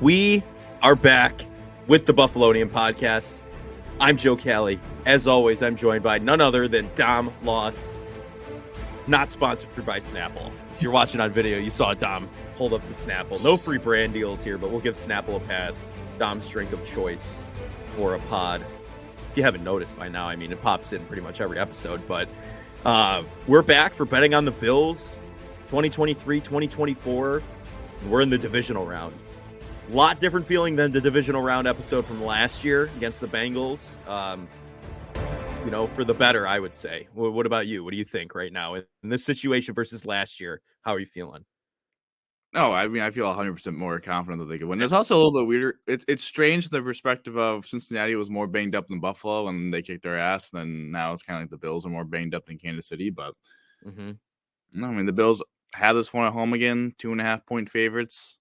We are back with the Buffalonian podcast. I'm Joe Cali. As always, I'm joined by none other than Dom Loss. Not sponsored by Snapple. If you're watching on video, you saw Dom hold up the Snapple. No free brand deals here, but we'll give Snapple a pass. Dom's drink of choice for a pod. If you haven't noticed by now, I mean, it pops in pretty much every episode. But we're back for betting on the Bills 2023-2024. We're in the divisional round. A lot different feeling than the divisional round episode from last year against the Bengals. For the better, I would say. What about you? What do you think right now in this situation versus last year? How are you feeling? No, I mean, I feel 100% more confident that they could win. It's also a little bit weird. It's strange from the perspective of Cincinnati was more banged up than Buffalo, and they kicked their ass. And now it's kind of like the Bills are more banged up than Kansas City. But no, I mean, the Bills have this one at home again, 2.5-point favorites.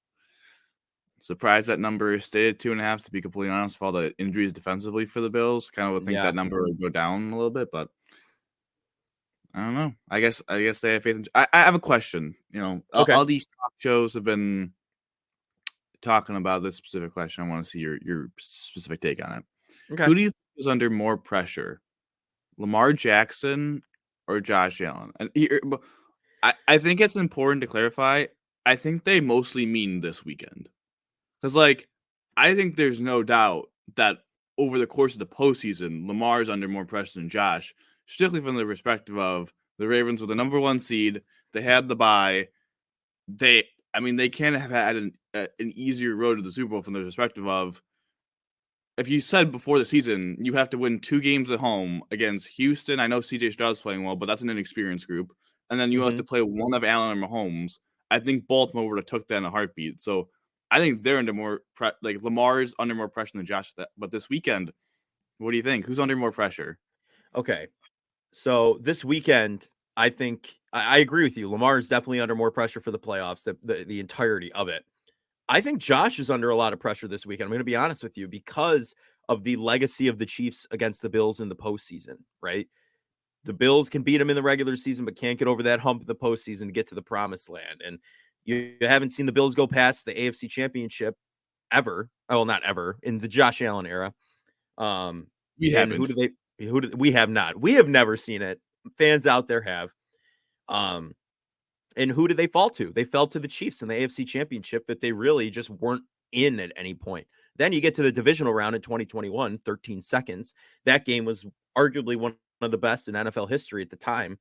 Surprised that number stayed at 2.5, to be completely honest, with all the injuries defensively for the Bills. Kind of would think that number would go down a little bit, but I don't know. I guess they have faith in. I have a question. Okay. All these talk shows have been talking about this specific question. I want to see your specific take on it. Okay. Who do you think is under more pressure, Lamar Jackson or Josh Allen? And I think it's important to clarify. I think they mostly mean this weekend. Because, I think there's no doubt that over the course of the postseason, Lamar's under more pressure than Josh, strictly from the perspective of the Ravens were the number one seed. They had the bye. They can't have had an easier road to the Super Bowl from the perspective of, if you said before the season, you have to win 2 games at home against Houston. I know C.J. Stroud's playing well, but that's an inexperienced group. And then you have to play one of Allen or Mahomes. I think Baltimore would have took that in a heartbeat. So I think they're under more Lamar's under more pressure than Josh. But this weekend, what do you think? Who's under more pressure? Okay. So this weekend, I think I agree with you. Lamar is definitely under more pressure for the playoffs, the entirety of it. I think Josh is under a lot of pressure this weekend. I'm going to be honest with you, because of the legacy of the Chiefs against the Bills in the postseason, right? The Bills can beat them in the regular season, but can't get over that hump in the postseason to get to the promised land. And you haven't seen the Bills go past the AFC Championship ever. Oh, not ever, in the Josh Allen era. We haven't. We have not. We have never seen it. Fans out there have. And who did they fall to? They fell to the Chiefs in the AFC Championship that they really just weren't in at any point. Then you get to the divisional round in 2021, 13 seconds. That game was arguably one of the best in NFL history at the time.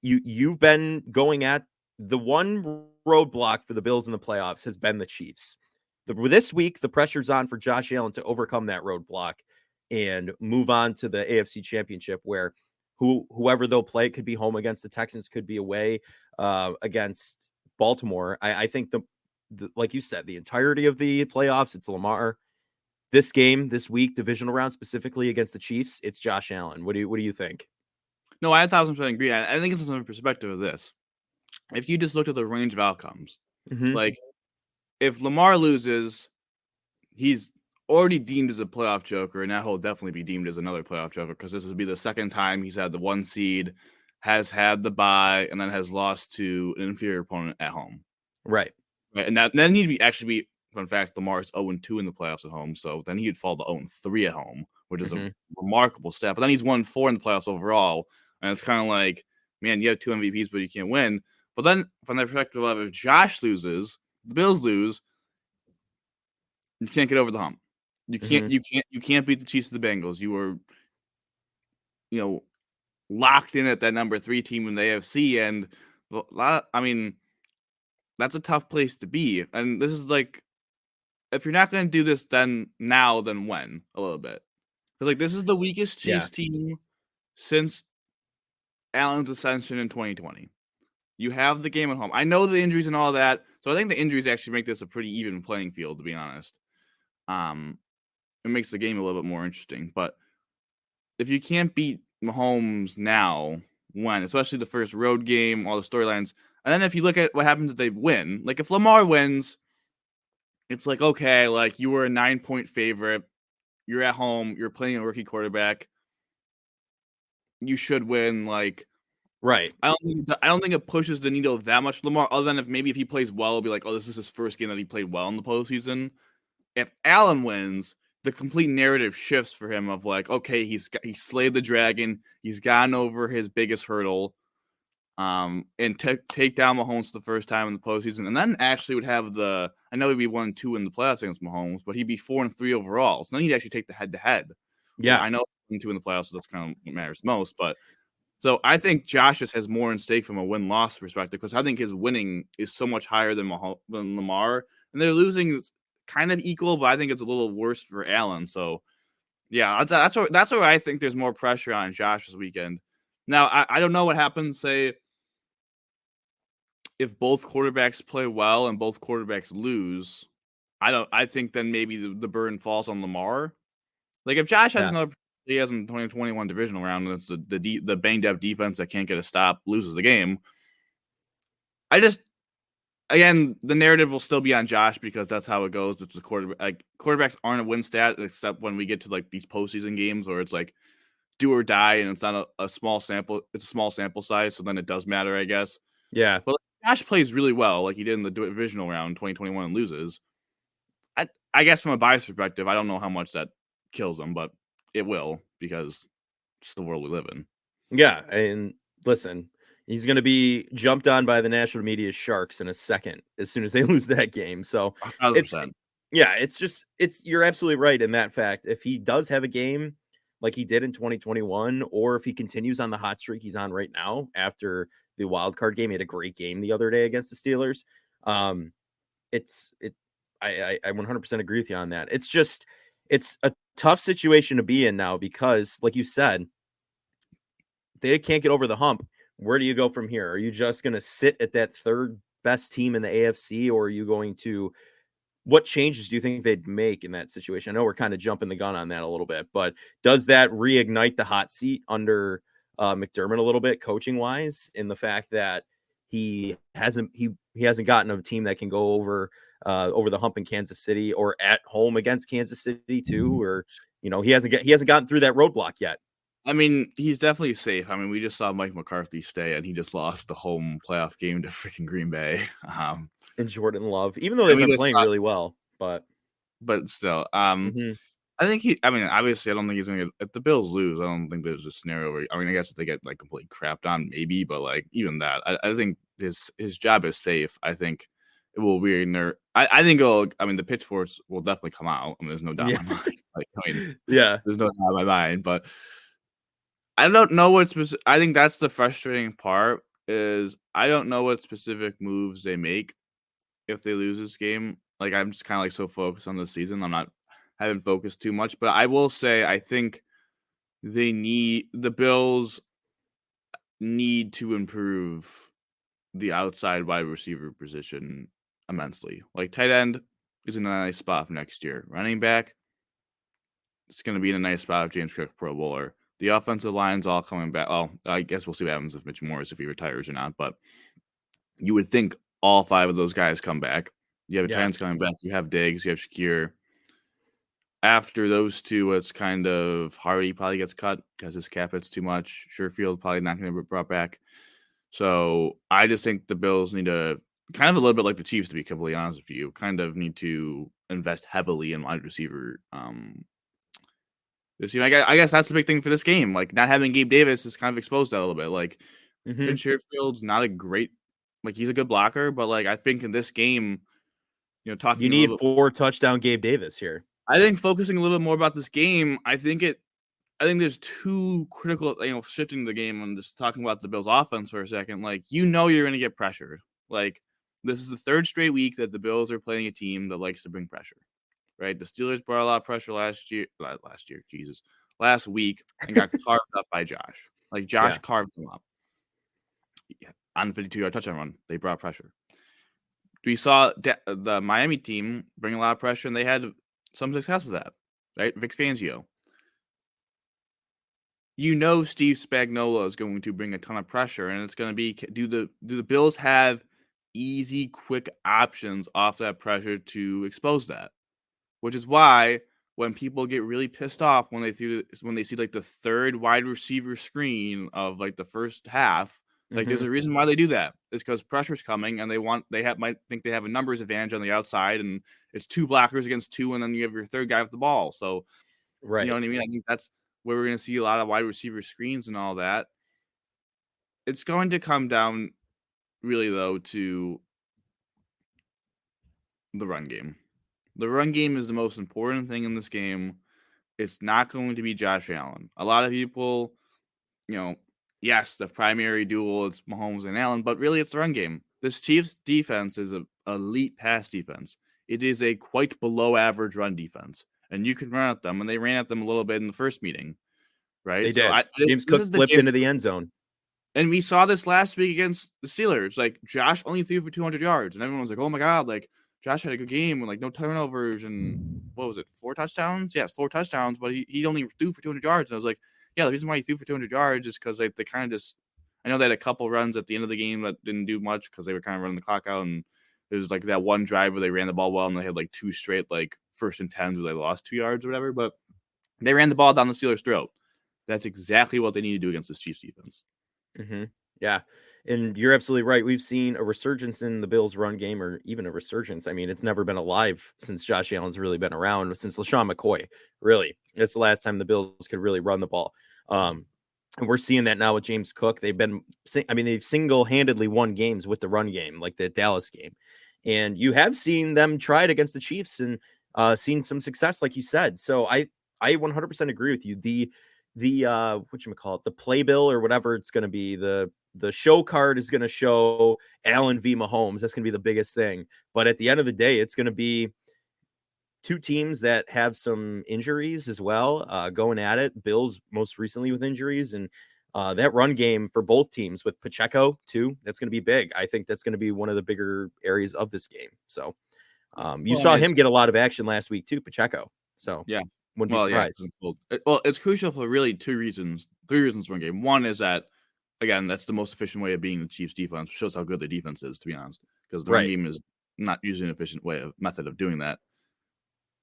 You've been going at the one roadblock for the Bills in the playoffs has been the Chiefs. This week, the pressure's on for Josh Allen to overcome that roadblock and move on to the AFC Championship, where whoever they'll play, it could be home against the Texans, could be away against Baltimore. I think the like you said, the entirety of the playoffs, it's Lamar. This game, this week, divisional round specifically against the Chiefs, it's Josh Allen. What do you think? No, I 1,000% agree. I think it's from the perspective of this. If you just looked at the range of outcomes, if Lamar loses, he's already deemed as a playoff joker, and now he'll definitely be deemed as another playoff joker, because this will be the second time he's had the 1 seed, has had the bye, and then has lost to an inferior opponent at home. Right. And then he'd be, in fact, Lamar's 0-2 in the playoffs at home, so then he'd fall to 0-3 at home, which is a remarkable step. But then he's 1-4 in the playoffs overall, and it's kind of like, man, you have 2 MVPs, but you can't win. But then, from the perspective of, if Josh loses, the Bills lose, you can't get over the hump. You can't beat the Chiefs or the Bengals. You were, locked in at that number 3 team in the AFC, and I mean, that's a tough place to be. And this is like, if you're not going to do this, then when? A little bit, because this is the weakest Chiefs team since Allen's ascension in 2020. You have the game at home. I know the injuries and all that, so I think the injuries actually make this a pretty even playing field, to be honest. It makes the game a little bit more interesting. But if you can't beat Mahomes now, when? Especially the first road game, all the storylines. And then if you look at what happens if they win, if Lamar wins, it's okay, you were a 9-point favorite. You're at home. You're playing a rookie quarterback. You should win, Right. I don't think it pushes the needle that much for Lamar, other than if he plays well, it'll be like, oh, this is his first game that he played well in the postseason. If Allen wins, the complete narrative shifts for him of like, okay, he slayed the dragon, he's gotten over his biggest hurdle, and take down Mahomes the first time in the postseason, and then actually would have I know he'd be 1-2 in the playoffs against Mahomes, but he'd be 4-3 overall. So then he'd actually take the head-to-head. Which Yeah. I know 1-2 in the playoffs, so that's kind of what matters most. But so I think Josh just has more in stake from a win-loss perspective because I think his winning is so much higher than Lamar, and they're losing kind of equal, but I think it's a little worse for Allen. So yeah, that's where I think there's more pressure on Josh this weekend. Now I don't know what happens, say, if both quarterbacks play well and both quarterbacks lose. I think then maybe the burden falls on Lamar. Like if Josh has Yeah. another he has in the 2021 divisional round, and it's the banged up defense that can't get a stop loses the game. Again, the narrative will still be on Josh because that's how it goes. It's the quarterback. Like quarterbacks aren't a win stat except when we get to like these postseason games where it's like do or die, and it's not a small sample. It's a small sample size, so then it does matter, I guess. Yeah. But like, Josh plays really well, like he did in the divisional round 2021 and loses. I guess from a bias perspective, I don't know how much that kills him, but it will because it's the world we live in. Yeah. And listen, he's going to be jumped on by the national media sharks in a second as soon as they lose that game. So it's 1,000%. yeah, you're absolutely right in that fact. If he does have a game like he did in 2021, or if he continues on the hot streak he's on right now after the wild card game, he had a great game the other day against the Steelers. Um, it's it I 100% agree with you on that. It's a tough situation to be in now because, like you said, they can't get over the hump. Where do you go from here? Are you just going to sit at that third best team in the AFC, or are you going to? What changes do you think they'd make in that situation? I know we're kind of jumping the gun on that a little bit, but does that reignite the hot seat under McDermott a little bit, coaching wise, in the fact that he hasn't gotten a team that can go over the hump in Kansas City or at home against Kansas City too, or he hasn't gotten through that roadblock yet. I mean, he's definitely safe. I mean, we just saw Mike McCarthy stay, and he just lost the home playoff game to freaking Green Bay. And Jordan Love, even though And they've we been just playing saw, really well, but still, mhm. I think I mean, obviously, I don't think he's gonna get. If the Bills lose, I don't think there's a scenario where. I mean, I guess if they get like completely crapped on, maybe, but like even that, I think his job is safe. I think it will be in there. I think it'll. I mean, the pitchforks will definitely come out. I mean, there's no doubt Yeah, in my mind. Like, I mean, yeah, there's no doubt in my mind. But I don't know what specific. I think that's the frustrating part. Is I don't know what specific moves they make if they lose this game. Like I'm just kind of like so focused on the season. Haven't focused too much, but I will say I think the Bills need to improve the outside wide receiver position immensely. Like tight end is in a nice spot for next year. Running back, it's going to be in a nice spot if James Cook Pro Bowler. The offensive line's all coming back. Well, I guess we'll see what happens if Mitch Morris if he retires or not. But you would think all 5 of those guys come back. You have yeah, Titans coming back. You have Diggs. You have Shakir. After those 2, it's kind of Hardy probably gets cut because his cap hits too much. Sherfield probably not going to be brought back. So I just think the Bills need to kind of a little bit like the Chiefs, to be completely honest with you, kind of need to invest heavily in wide receiver. I guess that's the big thing for this game. Like not having Gabe Davis is kind of exposed that a little bit. Like mhm. Vince Sherfield's not a great, like he's a good blocker, but like I think in this game, You talking a need little bit, 4 touchdown Gabe Davis here. I think focusing a little bit more about this game, I think there's 2 critical, shifting the game and just talking about the Bills offense for a second. Like, you're going to get pressured. Like, this is the 3rd straight week that the Bills are playing a team that likes to bring pressure, right? The Steelers brought a lot of pressure last week and got carved up by Josh. Like, Josh Yeah, carved them up. Yeah. On the 52-yard touchdown run, they brought pressure. We saw the Miami team bring a lot of pressure, and they had some success with that, right? Vic Fangio. Steve Spagnuolo is going to bring a ton of pressure, and it's going to be do the Bills have easy, quick options off that pressure to expose that? Which is why when people get really pissed off when they see like the 3rd wide receiver screen of like the first half, Like, there's Mhm. a reason why they do that. It's because pressure's coming, and might think they have a numbers advantage on the outside, and it's 2 blockers against 2, and then you have your third guy with the ball. So, you know Right. what I mean? I think that's where we're gonna see a lot of wide receiver screens and all that. It's going to come down really, though, to the run game. The run game is the most important thing in this game. It's not going to be Josh Allen. A lot of people, you know, yes, the primary duel is Mahomes and Allen, but really it's the run game. This Chiefs defense is a elite pass defense. It is a quite below average run defense, and you can run at them. And they ran at them a little bit in the first meeting, right? They So did. James this Cook is the flipped game. into the end zone. And we saw this last week against the Steelers. Like, Josh only threw for 200 yards, and everyone was like, "Oh my god!" Like, Josh had a good game and like no turnovers and what was it, 4 touchdowns? Yes, 4 touchdowns, but he only threw for 200 yards. And I was like, yeah, the reason why he threw for 200 yards is because they kind of just. I know they had a couple runs at the end of the game that didn't do much because they were kind of running the clock out, and it was like that one drive where they ran the ball well and they had like 2 straight like 1st and 10s where they lost 2 yards or whatever. But they ran the ball down the Steelers' throat. That's exactly what they need to do against this Chiefs defense. Mhm. Yeah. And you're absolutely right. We've seen a resurgence in the Bills run game, or even a resurgence. I mean, it's never been alive since Josh Allen's really been around, since LaShawn McCoy. Really. It's the last time the Bills could really run the ball. And we're seeing that now with James Cook. They've single-handedly won games with the run game, like the Dallas game. And you have seen them try it against the Chiefs and seen some success, like you said. So I 100% agree with you. The whatchamacallit, the playbill or whatever it's going to be, the show card is going to show Allen v Mahomes. That's going to be the biggest thing. But at the end of the day, it's going to be two teams that have some injuries as well, going at it. Bills most recently with injuries, and that run game for both teams with Pacheco too, that's going to be big. I think that's going to be one of the bigger areas of this game. So you Well, saw him get a lot of action last week too, Pacheco. So yeah. wouldn't be Well, yeah, surprised. it's crucial for really 2 reasons. 3 reasons for one game. One is that, again, that's the most efficient way of being the Chiefs defense. Shows how good the defense is, to be honest, because the run Right. game is not usually an efficient method of doing that.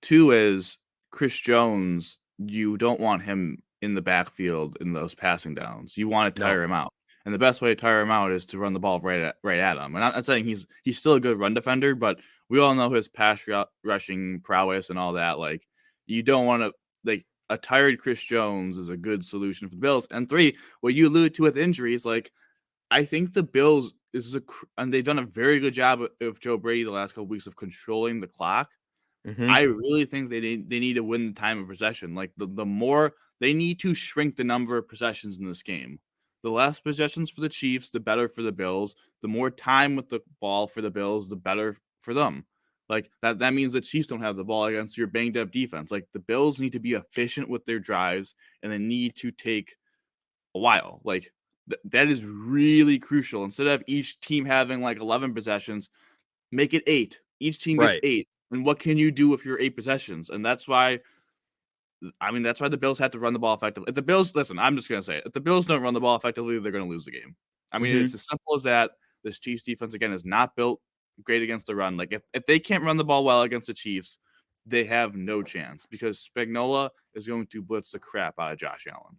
2 is Chris Jones, you don't want him in the backfield in those passing downs. You want to No. tire him out. And the best way to tire him out is to run the ball right at him. And I'm not saying he's still a good run defender, but we all know his pass rushing prowess and all that. Like, you don't want to, like, a tired Chris Jones is a good solution for the Bills. And 3, what you allude to with injuries, like, I think the Bills and they've done a very good job of Joe Brady the last couple weeks of controlling the clock. Mm-hmm. I really think they need to win the time of possession. Like, the more they need to shrink the number of possessions in this game. The less possessions for the Chiefs, the better for the Bills. The more time with the ball for the Bills, the better for them. Like, that means the Chiefs don't have the ball against your banged up defense. Like, the Bills need to be efficient with their drives, and they need to take a while. Like, that is really crucial. Instead of each team having like 11 possessions, make it 8. Each team gets Right. 8. And what can you do with your 8 possessions? And that's why the Bills have to run the ball effectively. If the Bills, listen, I'm just gonna say it. If the Bills don't run the ball effectively, they're gonna lose the game. I mean, Mm-hmm. it's as simple as that. This Chiefs defense, again, is not built great against the run. Like, if they can't run the ball well against the Chiefs, they have no chance because Spagnola is going to blitz the crap out of Josh Allen.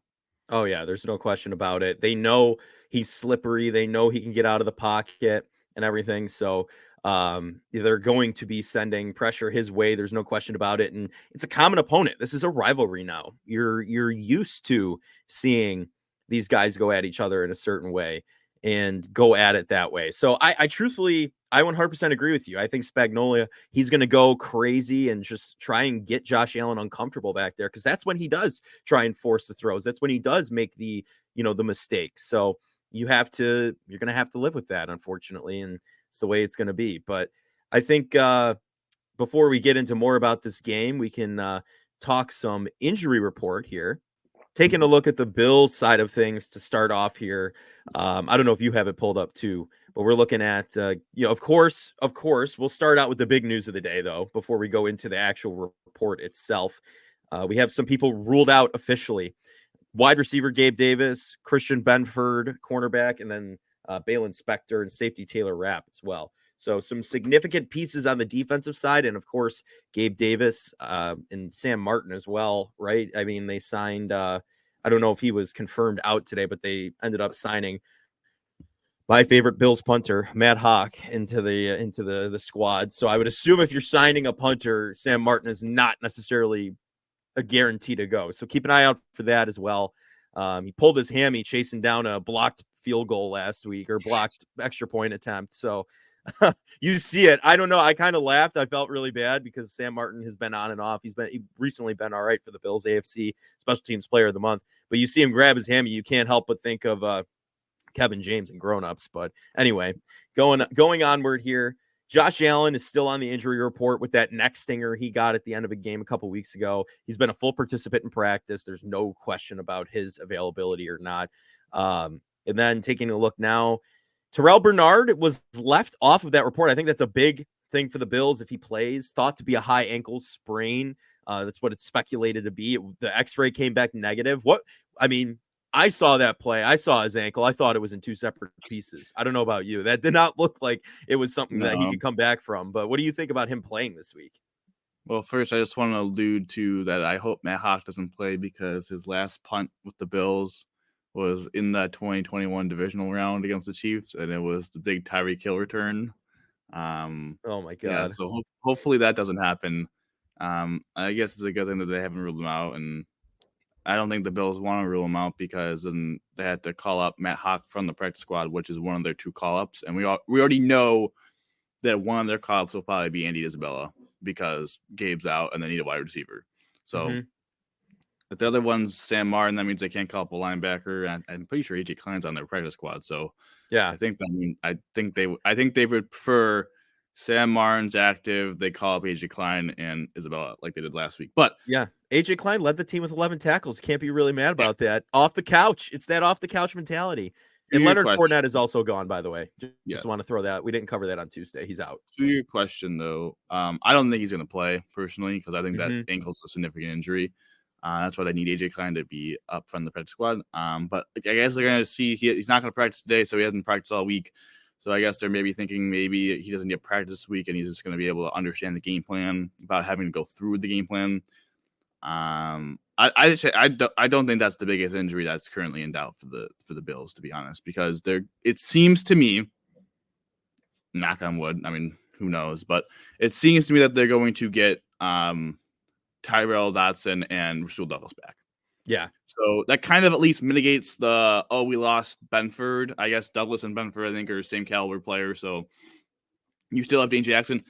Oh yeah, there's no question about it. They know he's slippery. They know he can get out of the pocket and everything. So they're going to be sending pressure his way. There's no question about it. And it's a common opponent. This is a rivalry now. You're used to seeing these guys go at each other in a certain way and go at it that way. So I truthfully, I 100% agree with you. I think Spagnolia, he's going to go crazy and just try and get Josh Allen uncomfortable back there, because that's when he does try and force the throws. That's when he does make the mistakes. So you're going to have to live with that, unfortunately. And it's the way it's going to be. But I think before we get into more about this game, we can talk some injury report here. Taking a look at the Bills side of things to start off here. I don't know if you have it pulled up too, but we're looking at, of course, we'll start out with the big news of the day, though, before we go into the actual report itself. We have some people ruled out officially. Wide receiver Gabe Davis, Christian Benford, cornerback, and then Balin Spector and safety Taylor Rapp as well. So some significant pieces on the defensive side, and of course Gabe Davis and Sam Martin as well, right? I mean, they signed. I don't know if he was confirmed out today, but they ended up signing my favorite Bills punter, Matt Hawk, into the squad. So I would assume if you're signing a punter, Sam Martin is not necessarily a guarantee to go. So keep an eye out for that as well. He pulled his hammy chasing down a blocked field goal last week or blocked extra point attempt. So you see it. I don't know. I kind of laughed. I felt really bad because Sam Martin has been on and off. He recently been all right for the Bills, AFC Special Teams Player of the Month. But you see him grab his hammy, you can't help but think of Kevin James and grown-ups. But anyway, going onward here. Josh Allen is still on the injury report with that neck stinger he got at the end of a game a couple weeks ago. He's been a full participant in practice. There's no question about his availability or not. And then taking a look now, Terrell Bernard was left off of that report. I think that's a big thing for the Bills if he plays. Thought to be a high ankle sprain. That's what it's speculated to be. The X-ray came back negative. I saw that play. I saw his ankle. I thought it was in two separate pieces. I don't know about you. That did not look like it was something that he could come back from. But what do you think about him playing this week? Well, first, I just want to allude to that I hope Matt Hawk doesn't play because his last punt with the Bills was in that 2021 divisional round against the Chiefs, and it was the big Tyreek Hill return. Oh, my God. Yeah, so hopefully that doesn't happen. I guess it's a good thing that they haven't ruled him out, and I don't think the Bills want to rule him out because then they had to call up Matt Hawk from the practice squad, which is one of their 2 call-ups. And we already know that one of their call-ups will probably be Andy Isabella because Gabe's out and they need a wide receiver. So if the other one's Sam Martin, that means they can't call up a linebacker. And I'm pretty sure AJ Klein's on their practice squad. So yeah, I think they would prefer Sam Martin's active. They call up AJ Klein and Isabella like they did last week. But yeah, AJ Klein led the team with 11 tackles. Can't be really mad about that. Off the couch. It's that off the couch mentality. And Leonard Fournette is also gone, by the way. Just want to throw that. We didn't cover that on Tuesday. He's out. To your question, though, I don't think he's going to play personally because I think that ankle's a significant injury. That's why they need AJ Klein to be up from the practice squad. But I guess they're going to see he's not going to practice today, so he hasn't practiced all week. So I guess they're maybe thinking maybe he doesn't get practice this week and he's just going to be able to understand the game plan without having to go through the game plan. I don't think that's the biggest injury that's currently in doubt for the Bills, to be honest, because it seems to me, knock on wood, I mean, who knows, but it seems to me that they're going to get Tyrell Dotson and Rasul Douglas back. Yeah. So that kind of at least mitigates we lost Benford. I guess Douglas and Benford, I think, are same caliber players. So you still have Dane Jackson.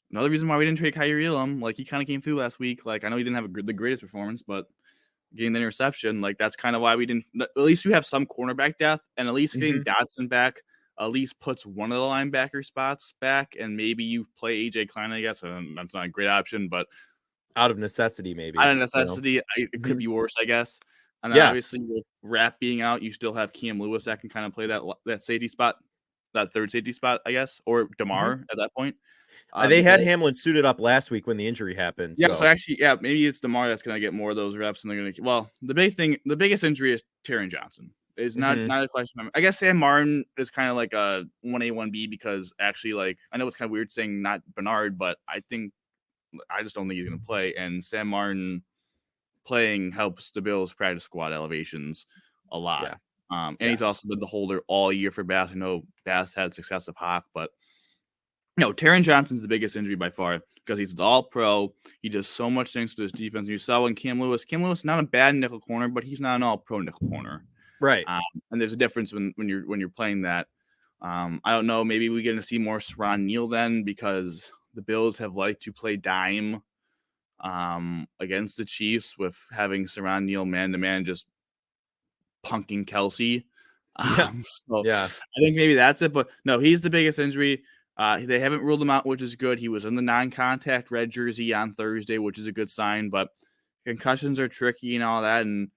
Another reason why we didn't trade Kyrie Elam, like he kind of came through last week. Like I know he didn't have the greatest performance, but getting the interception, like that's kind of why we didn't. At least you have some cornerback depth, and at least getting Dotson back at least puts one of the linebacker spots back, and maybe you play AJ Klein. I guess that's not a great option, but out of necessity, maybe. Out of necessity, it could be worse, I guess. And then obviously with Rapp being out, you still have Cam Lewis that can kind of play that safety spot, that third safety spot, I guess, or DeMar at that point. They had Hamlin suited up last week when the injury happened. Yeah, so actually, maybe it's DeMar that's going to get more of those reps, and they're going to. Well, the biggest injury is Taron Johnson. It's not a question. I guess Sam Martin is kind of like a 1A, 1B because actually, like I know it's kind of weird saying not Bernard, but I just don't think he's going to play. And Sam Martin playing helps the Bills practice squad elevations a lot. Yeah. And he's also been the holder all year for Bass. I know Bass had success of Hawk, but Taron Johnson's the biggest injury by far because he's the all-pro. He does so much things to his defense. You saw when Cam Lewis not a bad nickel corner, but he's not an all-pro nickel corner. Right. And there's a difference when you're playing that. I don't know. Maybe we're going to see more Saron Neal then because the Bills have liked to play dime against the Chiefs with having Saron Neal man-to-man just punking Kelsey. I think maybe that's it. But no, he's the biggest injury. They haven't ruled him out, which is good. He was in the non-contact red jersey on Thursday, which is a good sign. But concussions are tricky and all that. And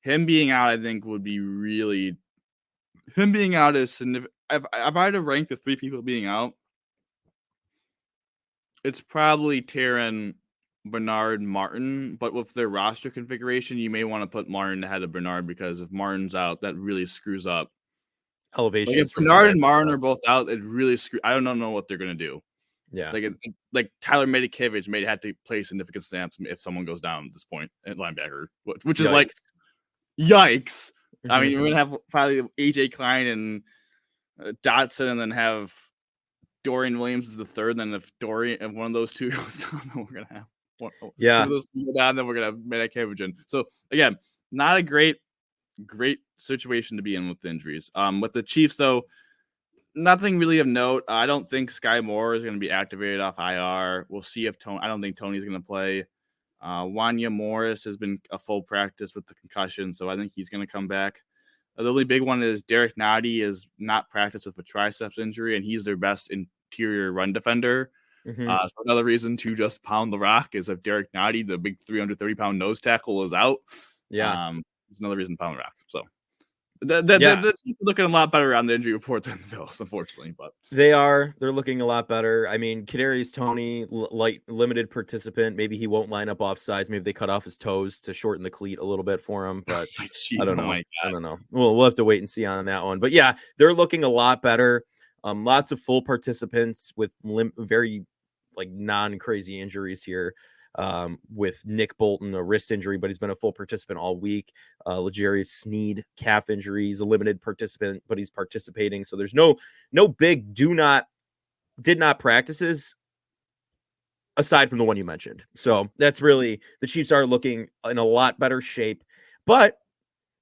him being out, I think, would be really – him being out is significant. If I had to rank the 3 people being out, it's probably Taron, Bernard, Martin. But with their roster configuration, you may want to put Martin ahead of Bernard because if Martin's out, that really screws up elevation. Like if Bernard and Martin are both out, it really I don't know what they're going to do. Yeah. Like Tyler Medikevich may have to play significant snaps if someone goes down at this point at linebacker, which is like, yikes. I mean, we're going to have probably AJ Klein and Dotson and then have Dorian Williams is the third. Then if one of those two goes down, then we're gonna have one Yeah. of those two go down. Then we're gonna have Medicavogen. So again, not a great situation to be in with the injuries. With the Chiefs though, nothing really of note. I don't think Sky Moore is going to be activated off IR. We'll see if Tony. I don't think Tony's going to play. Wanya Morris has been a full practice with the concussion, so I think he's going to come back. The only big one is Derek Nottie is not practiced with a triceps injury, and he's their best interior run defender. So another reason to just pound the rock is if Derek Nottie, the big 330-pound nose tackle, is out. Yeah. It's another reason to pound the rock. So the Chiefs are looking a lot better on the injury report than the Bills, unfortunately. But they're looking a lot better. I mean, Kadarius Toney, limited participant. Maybe he won't line up off sides. Maybe they cut off his toes to shorten the cleat a little bit for him. But I don't know. I don't know. We'll have to wait and see on that one. But yeah, they're looking a lot better. Lots of full participants with very non-crazy injuries here. With Nick Bolton, a wrist injury, but he's been a full participant all week. L'Jarius Sneed, calf injury. He's a limited participant, but he's participating. So there's no big did not practices aside from the one you mentioned. So that's really, the Chiefs are looking in a lot better shape, but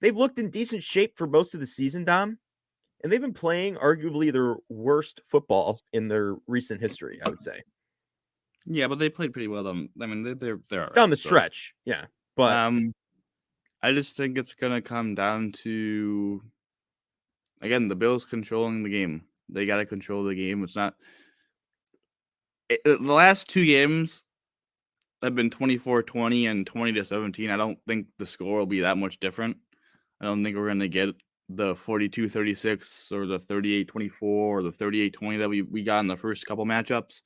they've looked in decent shape for most of the season, Dom, and they've been playing arguably their worst football in their recent history, I would say. Yeah, but they played pretty well. I mean, they're right, down the stretch. Yeah, but I just think it's gonna come down to, again, the Bills controlling the game. They got to control the game. It's not the last two games have been 24-20 and 20-17. I don't think the score will be that much different. I don't think we're gonna get the 42-36 or the 38-24 or the 38-20 that we got in the first couple matchups.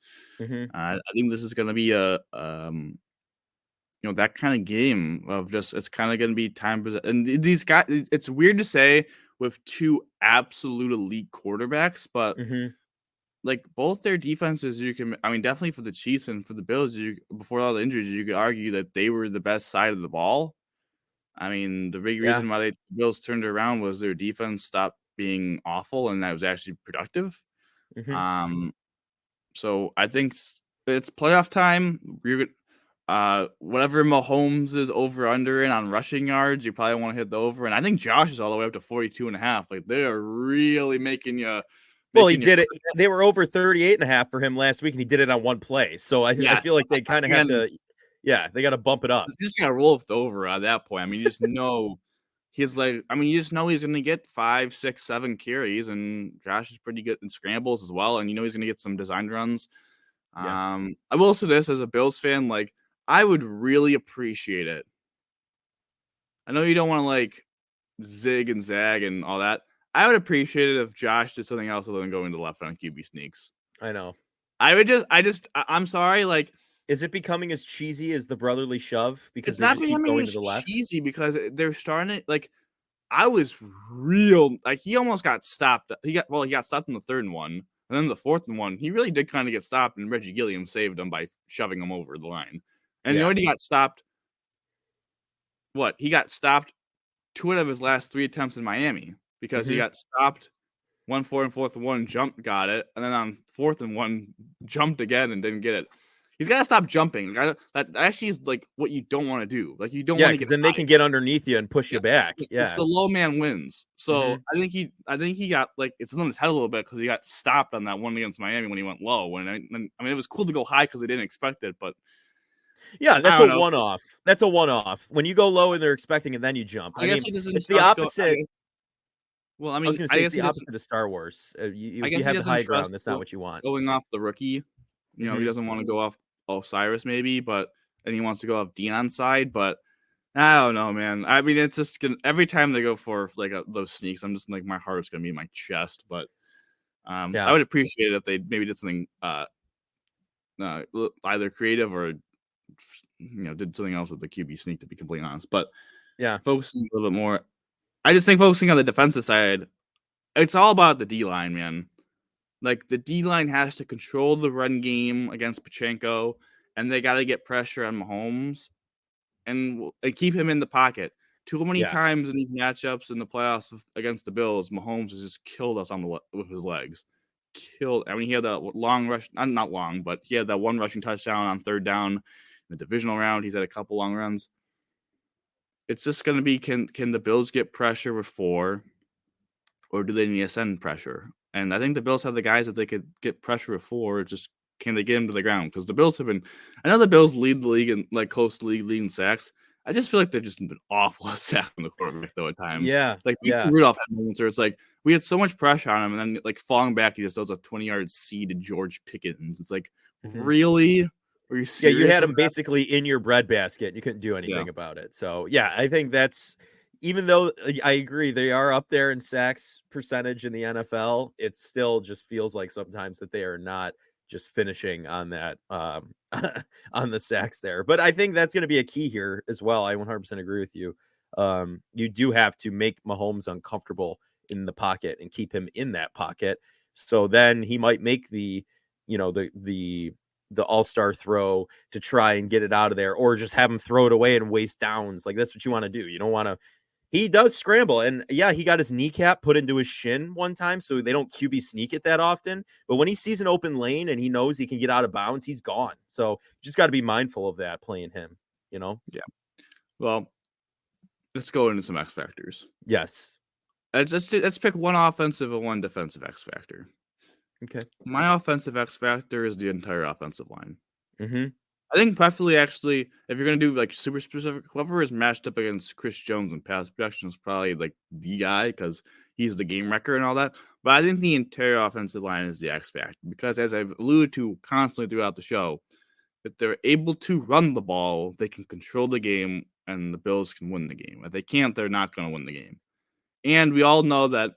I think this is going to be a that kind of game of just, it's kind of going to be time. And these guys, it's weird to say with two absolute elite quarterbacks, but like both their defenses, definitely for the Chiefs and for the Bills, before all the injuries, you could argue that they were the best side of the ball. I mean, the big reason why the Bills turned it around was their defense stopped being awful, and that was actually productive. So I think it's playoff time. Whatever Mahomes is over under in on rushing yards, you probably want to hit the over. And I think Josh is all the way up to 42.5. Like, they are really making you. Well, he did it. They were over 38.5 for him last week, and he did it on one play. So I feel like they kind of have to. Yeah, they got to bump it up. You just got to roll with the over at that point. I mean, you just know you just know he's going to get 5, 6, 7 carries, and Josh is pretty good in scrambles as well. And you know he's going to get some designed runs. I will say this as a Bills fan, like, I would really appreciate it. I know you don't want to zig and zag and all that. I would appreciate it if Josh did something else other than going to the left on QB sneaks. I know. I'm sorry, like, is it becoming as cheesy as the brotherly shove? Because it's not becoming as cheesy because they're starting it. I was real, he almost got stopped. He got stopped in the third one, and then the fourth one, he really did kind of get stopped, and Reggie Gilliam saved him by shoving him over the line. And you know what? He got stopped. He got stopped 2 out of his last 3 attempts in Miami because he got stopped 1 4 and 4th and 1, jumped, got it, and then on 4th and 1, jumped again and didn't get it. He's got to stop jumping. That actually is what you don't want to do. You don't want to, because then they can get underneath you and push you back. It's the low man wins. So I think he got it's on his head a little bit because he got stopped on that one against Miami when he went low. It was cool to go high because they didn't expect it, but yeah, that's a one-off. That's a one-off. When you go low and they're expecting it, then you jump. I guess it's the opposite. I was going to say it's the opposite of Star Wars. If you have the high ground, that's not what you want. Going off the rookie, he doesn't want to go off Osiris maybe, and he wants to go off Dion's side, but I don't know, man. I mean, it's just every time they go for those sneaks, I'm just my heart is going to be in my chest. But I would appreciate it if they maybe did something either creative or did something else with the QB sneak, to be completely honest. But focusing a little bit more, I just think focusing on the defensive side, it's all about the D-line, man. The D-line has to control the run game against Pachenko, and they got to get pressure on Mahomes and keep him in the pocket. Too many Yeah. times in these matchups in the playoffs against the Bills, Mahomes has just killed us with his legs. I mean, he had that long rush, not long, but he had that one rushing touchdown on third down in the divisional round. He's had a couple long runs. It's just going to be, can the Bills get pressure with 4, or do they need to send pressure? And I think the Bills have the guys that they could get pressure with 4. Just can they get him to the ground? Because the Bills have been, I know the Bills lead the league and like close to league leading sacks. I just feel like they've just been awful at sacking the quarterback though at times. Yeah. Like Yeah. Rudolph had moments where it's like we had so much pressure on him, and then like falling back, he just does a 20-yard C to George Pickens. It's like, really? Are you Yeah, you serious? had him basically in your breadbasket. You couldn't do anything about it. So, yeah, I think that's, even though I agree they are up there in sacks percentage in the NFL, it still just feels like sometimes that they are not just finishing on that on the sacks there. But I think that's going to be a key here as well. I 100% agree with you. You do have to make Mahomes uncomfortable in the pocket and keep him in that pocket. So then he might make the, the all-star throw to try and get it out of there, or just have him throw it away and waste downs. Like, that's what you want to do. You don't want to, he does scramble. And yeah, he got his kneecap put into his shin one time. So they don't QB sneak it that often, but when he sees an open lane and he knows he can get out of bounds, he's gone. So you just got to be mindful of that playing him, Yeah. Well, let's go into some X factors. Yes. Let's pick one offensive and one defensive X factor. Okay. My offensive X factor is the entire offensive line. Mm-hmm. I think preferably, actually, if you're going to do like super specific, whoever is matched up against Chris Jones in pass protection is probably like the guy because he's the game wrecker and all that. But I think the entire offensive line is the X factor because, as I've alluded to constantly throughout the show, if they're able to run the ball, they can control the game and the Bills can win the game. If they can't, they're not going to win the game. And we all know that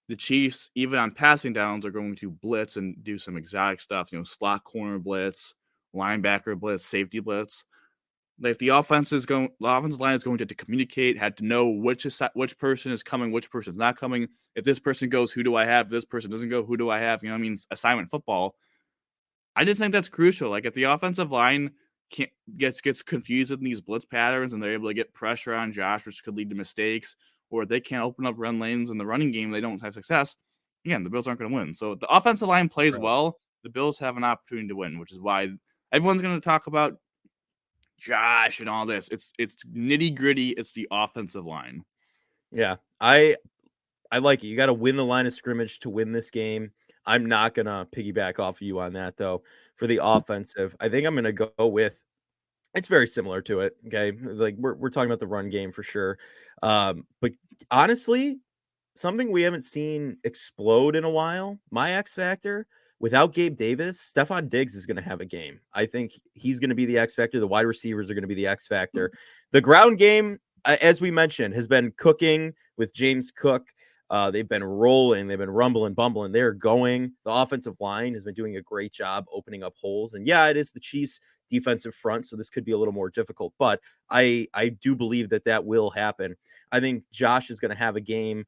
the Chiefs, even on passing downs, are going to blitz and do some exotic stuff, slot corner blitz, linebacker blitz, safety blitz. Like the offensive line is going to communicate, had to know which person is coming, which person is not coming. If this person goes, who do I have? If this person doesn't go, who do I have? Assignment football. I just think that's crucial. Like if the offensive line gets confused in these blitz patterns and they're able to get pressure on Josh, which could lead to mistakes, or if they can't open up run lanes in the running game, they don't have success. Again, the Bills aren't going to win. So if the offensive line plays well, the Bills have an opportunity to win, which is why everyone's going to talk about Josh and all this. It's nitty gritty. It's the offensive line. Yeah, I like it. You got to win the line of scrimmage to win this game. I'm not going to piggyback off of you on that, though. For the offensive, I think I'm going to go with, it's very similar to it. Okay. Like we're talking about the run game for sure. But honestly, something we haven't seen explode in a while, my X factor, without Gabe Davis, Stephon Diggs is going to have a game. I think he's going to be the X factor. The wide receivers are going to be the X factor. The ground game, as we mentioned, has been cooking with James Cook. They've been rolling. They've been rumbling, bumbling. They're going. The offensive line has been doing a great job opening up holes. And yeah, it is the Chiefs' defensive front, so this could be a little more difficult. But I do believe that will happen. I think Josh is going to have a game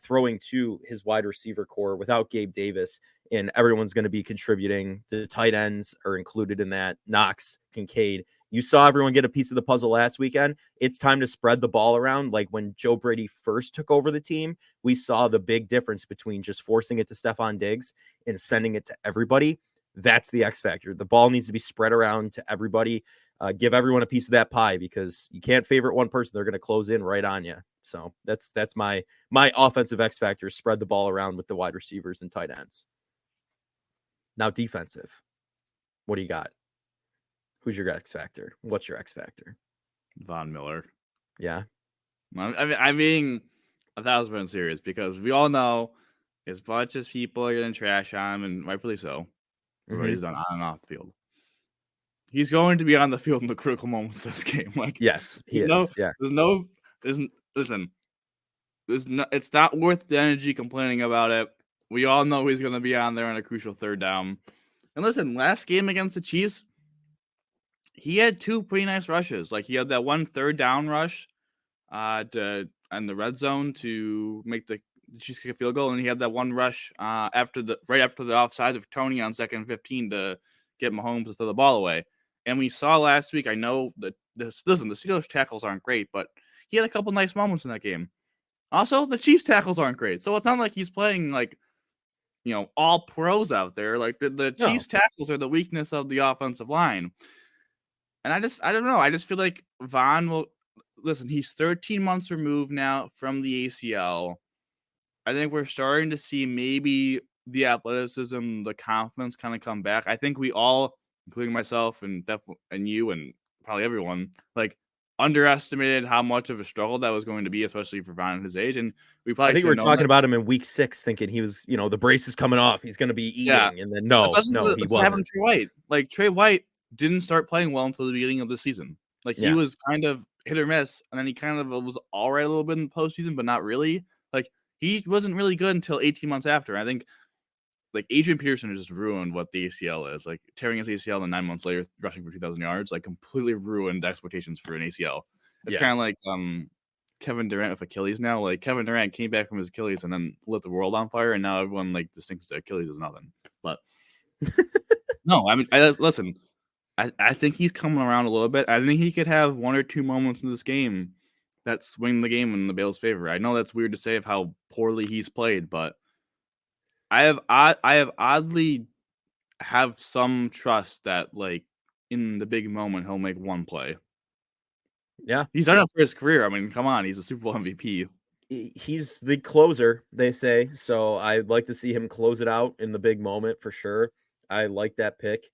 throwing to his wide receiver core without Gabe Davis, and everyone's going to be contributing. The tight ends are included in that. Knox, Kincaid. You saw everyone get a piece of the puzzle last weekend. It's time to spread the ball around. Like when Joe Brady first took over the team, we saw the big difference between just forcing it to Stephon Diggs and sending it to everybody. That's the X factor. The ball needs to be spread around to everybody. Give everyone a piece of that pie because you can't favorite one person. They're going to close in right on you. So that's my offensive X factor. Spread the ball around with the wide receivers and tight ends. Now defensive. What do you got? Who's your X factor? What's your X factor? Von Miller. Yeah. I'm being 1,000% serious because we all know as much as people are going to trash on him, and rightfully so, for what he's done on and off the field. He's going to be on the field in the critical moments of this game. Like, yes, he is. It's not worth the energy complaining about it. We all know he's going to be on there on a crucial third down. And listen, last game against the Chiefs, he had 2 pretty nice rushes. Like he had that one third down rush in the red zone to make the Chiefs kick a field goal, and he had that one rush right after the offsides of Tony on 2nd and 15 to get Mahomes to throw the ball away. And we saw last week, I know that the Steelers tackles aren't great, but he had a couple nice moments in that game. Also, the Chiefs tackles aren't great, so it's not like he's playing like all pros out there. Like the No, Chiefs tackles are the weakness of the offensive line. And I don't know. I just feel like Von will listen. He's 13 months removed now from the ACL. I think we're starting to see maybe the athleticism, the confidence kind of come back. I think we all, including myself and you and probably everyone, like underestimated how much of a struggle that was going to be, especially for Von at his age. And we I probably think should we were have known talking that. about him in week 6, thinking he was, the brace is coming off. He's going to be Yeah, eating. And then no, especially he what happened wasn't. to Trey White. Like Trey White didn't start playing well until the beginning of the season. Like he Yeah. was kind of hit or miss, and then he kind of was all right a little bit in the postseason, but not really. Like he wasn't really good until 18 months after. I think like Adrian Peterson just ruined what the ACL is. Like tearing his ACL and then 9 months later rushing for 2,000 yards, like completely ruined expectations for an ACL. It's Yeah. kind of like Kevin Durant with Achilles now. Like Kevin Durant came back from his Achilles and then lit the world on fire, and now everyone like just thinks the Achilles is nothing. But no, I mean, listen. I think he's coming around a little bit. I think he could have 1 or 2 moments in this game that swing the game in the Bills' favor. I know that's weird to say of how poorly he's played, but I have oddly have some trust that like in the big moment he'll make one play. Yeah. He's done it for his career. I mean, come on, he's a Super Bowl MVP. He's the closer, they say. So I'd like to see him close it out in the big moment for sure. I like that pick.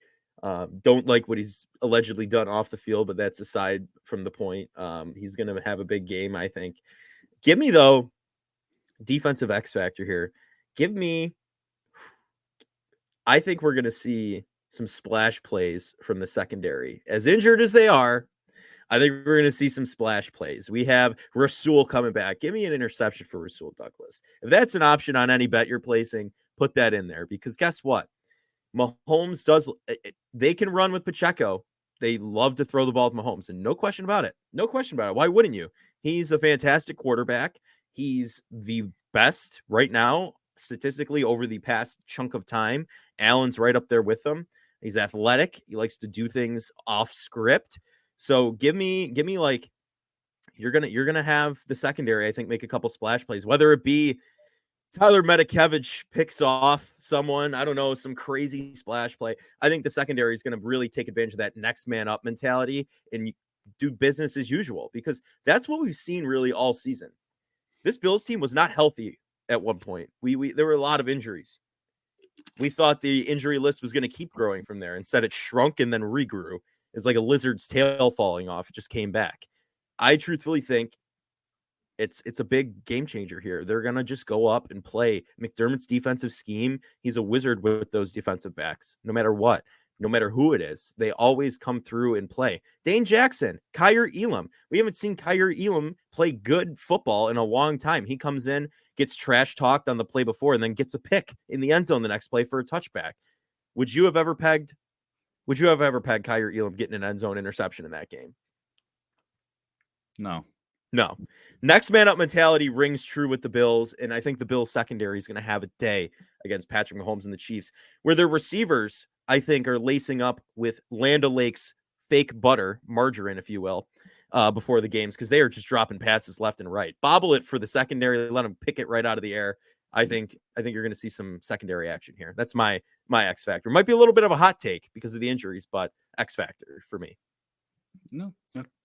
Don't like what he's allegedly done off the field, but that's aside from the point. He's going to have a big game, I think. Give me, though, defensive X factor here. Give me, I think we're going to see some splash plays from the secondary. As injured as they are, I think we're going to see some splash plays. We have Rasul coming back. Give me an interception for Rasul Douglas. If that's an option on any bet you're placing, put that in there because guess what? Mahomes does. They can run with Pacheco. They love to throw the ball with Mahomes, and no question about it. No question about it. Why wouldn't you? He's a fantastic quarterback. He's the best right now, statistically, over the past chunk of time. Allen's right up there with him. He's athletic. He likes to do things off script. So give me like you're gonna have the secondary, I think, make a couple splash plays, whether it be Tyler Metakevich picks off someone, I don't know, some crazy splash play. I think the secondary is going to really take advantage of that next man up mentality and do business as usual because that's what we've seen really all season. This Bills team was not healthy at one point. There were a lot of injuries. We thought the injury list was going to keep growing from there. Instead, it shrunk and then regrew. It's like a lizard's tail falling off. It just came back. I truthfully think it's a big game changer here. They're going to just go up and play McDermott's defensive scheme. He's a wizard with those defensive backs, no matter what, no matter who it is. They always come through and play. Dane Jackson, Kyer Elam. We haven't seen Kyer Elam play good football in a long time. He comes in, gets trash talked on the play before, and then gets a pick in the end zone the next play for a touchback. Would you have ever pegged Kyer Elam getting an end zone interception in that game? No. Next man up mentality rings true with the Bills, and I think the Bills secondary is going to have a day against Patrick Mahomes and the Chiefs, where their receivers, I think, are lacing up with Land O'Lakes fake butter, margarine, if you will, before the games, because they are just dropping passes left and right. Bobble it for the secondary, let them pick it right out of the air. I think you're going to see some secondary action here. That's my X factor. Might be a little bit of a hot take because of the injuries, but X factor for me. No,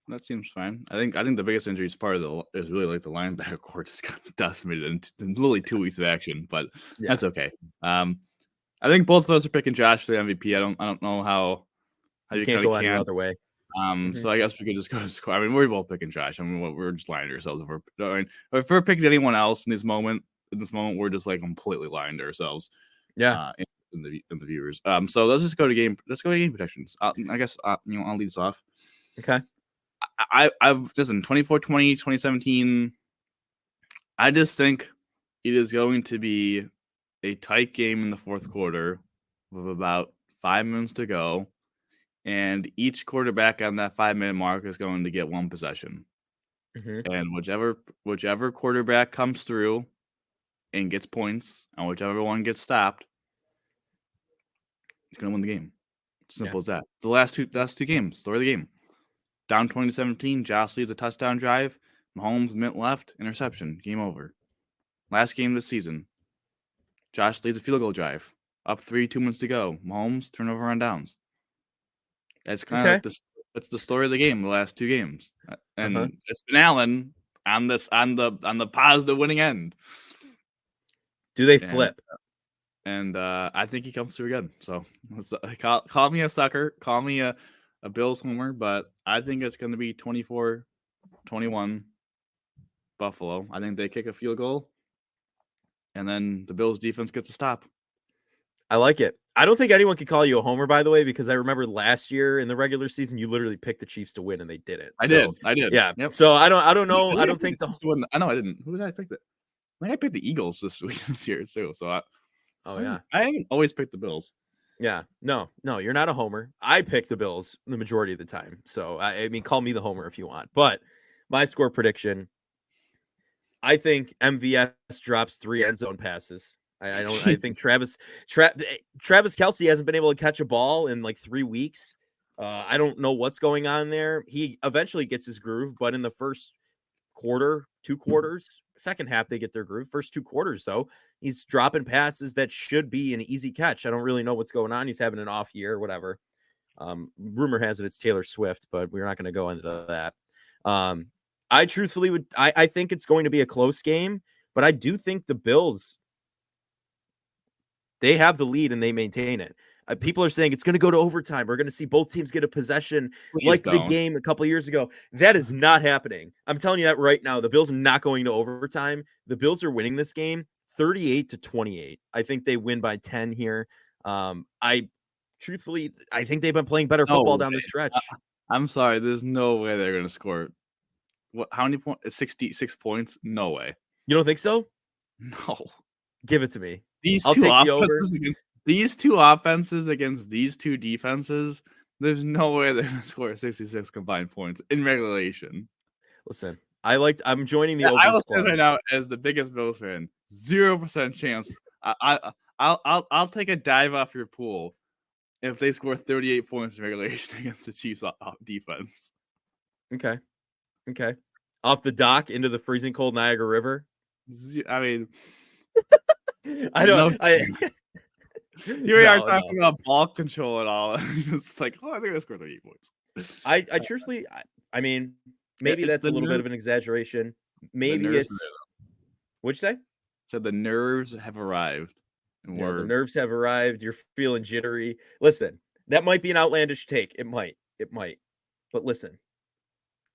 that seems fine. I think the biggest injury is really like the linebacker core just got decimated in literally 2 weeks of action, but that's okay. I think both of us are picking Josh for the MVP. I don't know how you you can't kind go of any other way. So I guess we could just go to score. I mean, we're both picking Josh. I mean, we're just lying to ourselves. If we're picking anyone else in this moment, we're just like completely lying to ourselves. Yeah. In the viewers. So let's just go to game. Let's go to game predictions. I guess I'll lead us off. Okay. I've listen 2020, 2017. I just think it is going to be a tight game in the fourth quarter with about 5 minutes to go. And each quarterback on that 5-minute mark is going to get one possession. Mm-hmm. And whichever quarterback comes through and gets points, and whichever one gets stopped, he's going to win the game. Simple as that. The last two games, story of the game. Down 2017, Josh leads a touchdown drive. Mahomes, mint left, interception, game over. Last game this season, Josh leads a field goal drive. Up 3, 2 minutes to go. Mahomes, turnover on downs. That's kind of Okay. like that's the story of the game, the last 2 games. Uh-huh. And it's been Allen on the positive winning end. Do they And flip? I think he comes through again. So call me a sucker, call me a Bills homer, but I think it's going to be 24-21 Buffalo. I think they kick a field goal, and then the Bills defense gets a stop. I like it. I don't think anyone could call you a homer, by the way, because I remember last year in the regular season, you literally picked the Chiefs to win and they didn't. I did. Yeah. Yep. So I don't know. I don't think Chiefs to win. I know I didn't. Who did I pick? I picked the Eagles this year too. So I haven't always picked the Bills. Yeah. No, you're not a homer. I pick the Bills the majority of the time. So I mean, call me the homer if you want. But my score prediction, I think MVS drops 3 end zone passes. I don't. I think Travis Kelce hasn't been able to catch a ball in like 3 weeks. I don't know what's going on there. He eventually gets his groove, but in the first quarter, 2 quarters, second half they get their groove. First 2 quarters, though, he's dropping passes that should be an easy catch. I don't really know what's going on. He's having an off year, or whatever. Rumor has it it's Taylor Swift, but we're not going to go into that. I truthfully would. I think it's going to be a close game, but I do think the Bills, they have the lead and they maintain it. People are saying it's going to go to overtime. We're going to see both teams get a possession like the game a couple of years ago. That is not happening. I'm telling you that right now. The Bills are not going to overtime. The Bills are winning this game 38-28. I think they win by 10 here. I think they've been playing better football down the stretch. I'm sorry. There's no way they're going to score. What? How many points? 66 points? No way. You don't think so? No. Give it to me. These two offenses against these 2 defenses, there's no way they're going to score 66 combined points in regulation. Listen, I'm joining the overs club right now as the biggest Bills fan. 0% chance. I'll take a dive off your pool if they score 38 points in regulation against the Chiefs defense. Okay. Off the dock into the freezing cold Niagara River. I mean, I don't. Here we are talking about ball control and all. It's like, I think I scored 38 points. I truthfully, I mean, maybe that's a little bit of an exaggeration. Maybe it's. What'd you say? So the nerves have arrived. Yeah, the nerves have arrived. You're feeling jittery. Listen, that might be an outlandish take. It might. But listen,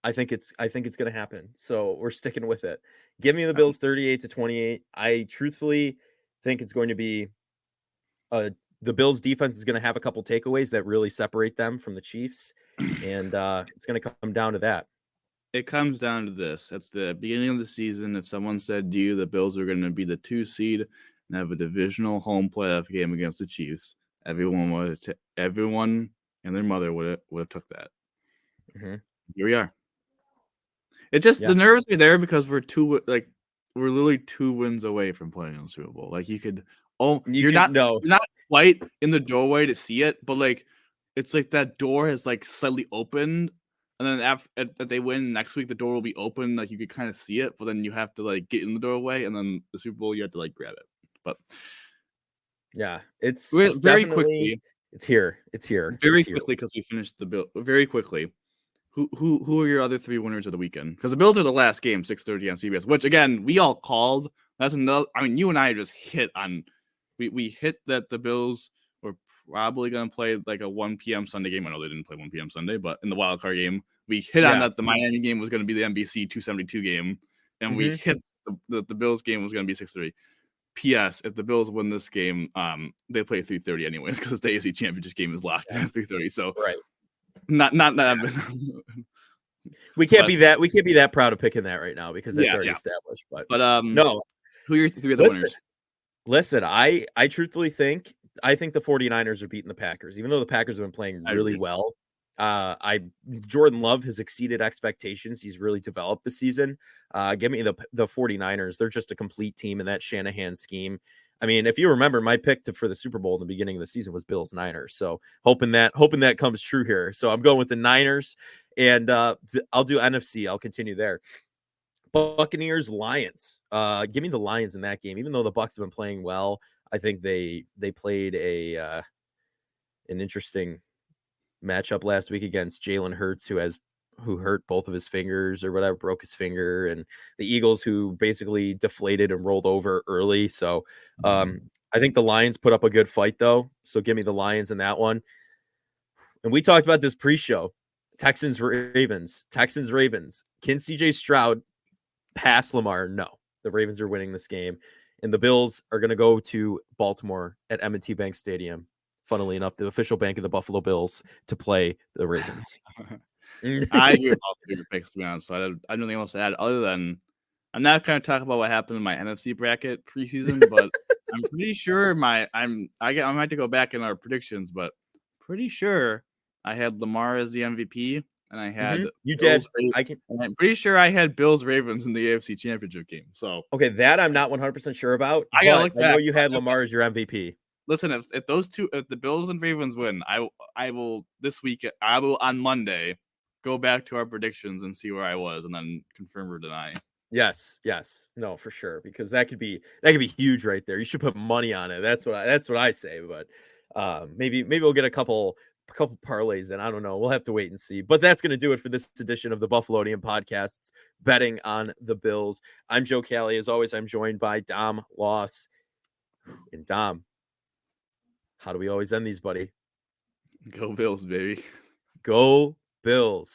I think it's going to happen. So we're sticking with it. Give me the Bills 38-28. I truthfully think it's going to be the Bills defense is going to have a couple takeaways that really separate them from the Chiefs. And it's going to come down to that. It comes down to this. At the beginning of the season, if someone said to you the Bills are going to be the 2 seed and have a divisional home playoff game against the Chiefs, everyone and their mother would have took that. Mm-hmm. Here we are. It's just the nerves are there because we're literally 2 wins away from playing in the Super Bowl. Like you're not quite in the doorway to see it, but like it's like that door has like slightly opened, and then after they win next week, the door will be open. Like you could kind of see it, but then you have to like get in the doorway, and then the Super Bowl you have to like grab it. But yeah, it's very quickly. It's here. Very quickly because we finished the bill. Very quickly. Who are your other 3 winners of the weekend? Because the Bills are the last game, 6:30 on CBS, which again we all called. That's another. I mean, you and I just hit on. We hit that the Bills were probably going to play like a 1 p.m. Sunday game. I know they didn't play 1 p.m. Sunday, but in the wild card game, we hit on that the Miami game was going to be the NBC 272 game, and we hit the Bills game was going to be 6:30. P.S. If the Bills win this game, they play 3:30 anyways because the AFC Championship game is locked at 3:30. So right. Not that. We can't be that proud of picking that right now because that's already established. But no. Who are your 3 other winners? Listen, I truthfully think the 49ers are beating the Packers, even though the Packers have been playing really well. Jordan Love has exceeded expectations. He's really developed this season. Give me the 49ers. They're just a complete team in that Shanahan scheme. I mean, if you remember, my pick for the Super Bowl in the beginning of the season was Bills Niners. So hoping that comes true here. So I'm going with the Niners, and I'll do NFC. I'll continue there. Buccaneers, Lions. Give me the Lions in that game. Even though the Bucs have been playing well, I think they played an interesting matchup last week against Jalen Hurts, who hurt both of his fingers or whatever, broke his finger, and the Eagles, who basically deflated and rolled over early. So I think the Lions put up a good fight, though. So give me the Lions in that one. And we talked about this pre-show. Texans, Ravens. Can CJ Stroud pass Lamar? No. The Ravens are winning this game. And the Bills are going to go to Baltimore at M&T Bank Stadium, funnily enough, the official bank of the Buffalo Bills, to play the Ravens. I agree with all three of your picks, to be honest. So I don't have anything else to add other than I'm not going to talk about what happened in my NFC bracket preseason, but I'm pretty sure I might have to go back in our predictions, but pretty sure I had Lamar as the MVP, and I had you Bills, did. I'm pretty sure I had Bills Ravens in the AFC Championship game. So okay, that I'm not 100% sure about. I gotta look I know back. you had Lamar as your MVP. Listen, if the Bills and Ravens win, I will this week. I will on Monday go back to our predictions and see where I was, and then confirm or deny. Yes, no, for sure, because that could be huge right there. You should put money on it. That's what I say. But maybe we'll get a couple parlays in. I don't know. We'll have to wait and see. But that's going to do it for this edition of the Buffalonian Podcasts, betting on the Bills. I'm Joe Callie. As always, I'm joined by Dom Loss. And Dom, how do we always end these, buddy? Go Bills, baby. Go Bills.